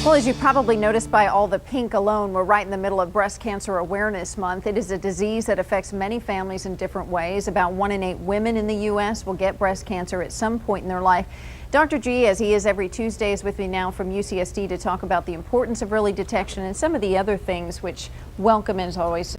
Well, as you probably noticed by all the pink alone, we're right in the middle of Breast Cancer Awareness Month. It is a disease that affects many families in different ways. About 1 in 8 women in the U.S. will get breast cancer at some point in their life. Dr. G, as he is every Tuesday, is with me now from UCSD to talk about the importance of early detection and some of the other things which welcome as always.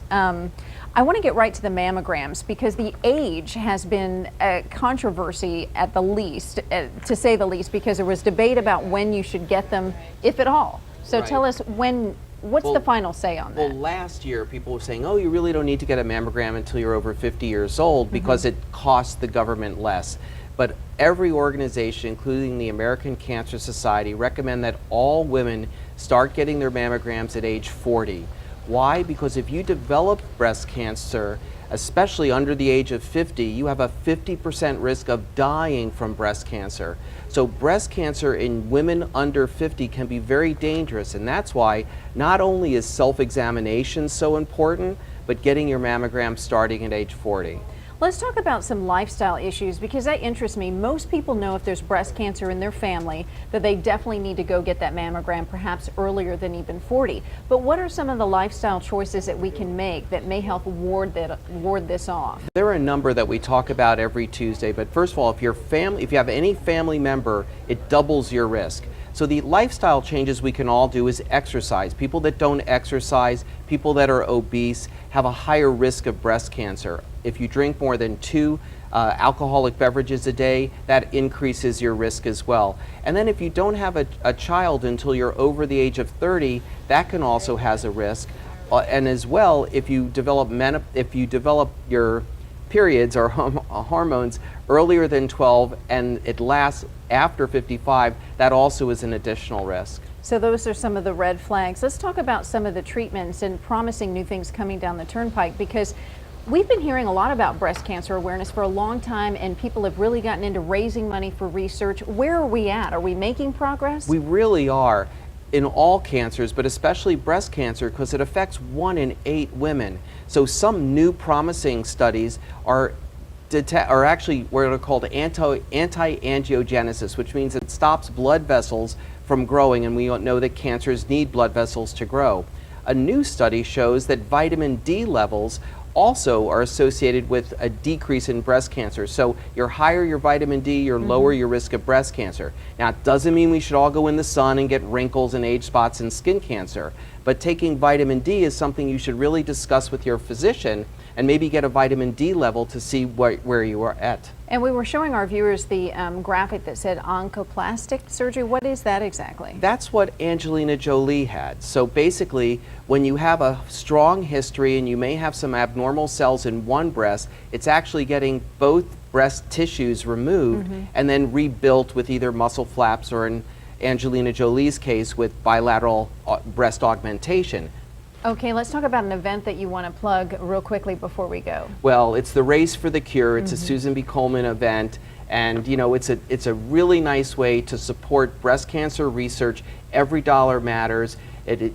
I want to get right to the mammograms because the age has been a controversy at the least, to say the least, because there was debate about when you should get them, if at all. So Right. tell us what's the final say on that? Well, last year people were saying, oh, you really don't need to get a mammogram until you're over 50 years old because it costs the government less. But every organization, including the American Cancer Society, recommend that all women start getting their mammograms at age 40. Why? Because if you develop breast cancer, especially under the age of 50, you have a 50% risk of dying from breast cancer. So breast cancer in women under 50 can be very dangerous, and that's why not only is self-examination so important, but getting your mammogram starting at age 40. Let's talk about some lifestyle issues because that interests me. Most people know if there's breast cancer in their family that they definitely need to go get that mammogram perhaps earlier than even 40. But what are some of the lifestyle choices that we can make that may help ward this off? There are a number that we talk about every Tuesday, but first of all, if you have any family member, it doubles your risk. So the lifestyle changes we can all do is exercise. People that don't exercise, people that are obese, have a higher risk of breast cancer. If you drink more than 2 alcoholic beverages a day, that increases your risk as well. And then if you don't have a child until you're over the age of 30, that can also has a risk. And as well, if you develop your periods or hormones earlier than 12 and it lasts after 55, that also is an additional risk. So those are some of the red flags. Let's talk about some of the treatments and promising new things coming down the turnpike, because we've been hearing a lot about breast cancer awareness for a long time and people have really gotten into raising money for research. Where are we at? Are we making progress? We really are in all cancers, but especially breast cancer because it affects 1 in 8 women. So some new promising studies are actually what are called anti-angiogenesis, which means it stops blood vessels from growing, and we know that cancers need blood vessels to grow. A new study shows that vitamin D levels also are associated with a decrease in breast cancer. So you're higher your vitamin D, you're lower your risk of breast cancer. Now, it doesn't mean we should all go in the sun and get wrinkles and age spots and skin cancer, but taking vitamin D is something you should really discuss with your physician and maybe get a vitamin D level to see where you are at. And we were showing our viewers the graphic that said oncoplastic surgery. What is that exactly? That's what Angelina Jolie had. So basically, when you have a strong history and you may have some abnormal cells in one breast, it's actually getting both breast tissues removed and then rebuilt with either muscle flaps or, in Angelina Jolie's case, with bilateral breast augmentation. Okay, let's talk about an event that you want to plug real quickly before we go. Well, it's the Race for the Cure. It's a Susan B. Komen event, and you know, it's a really nice way to support breast cancer research. Every dollar matters.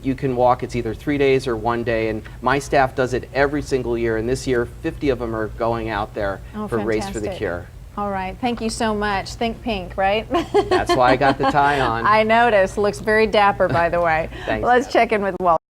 You can walk. It's either 3 days or 1 day, and my staff does it every single year. And this year, 50 of them are going out there for Race for the Cure. All right, thank you so much. Think pink, right? That's why I got the tie on. I noticed. Looks very dapper, by the way. Thanks. Let's check in with Walt.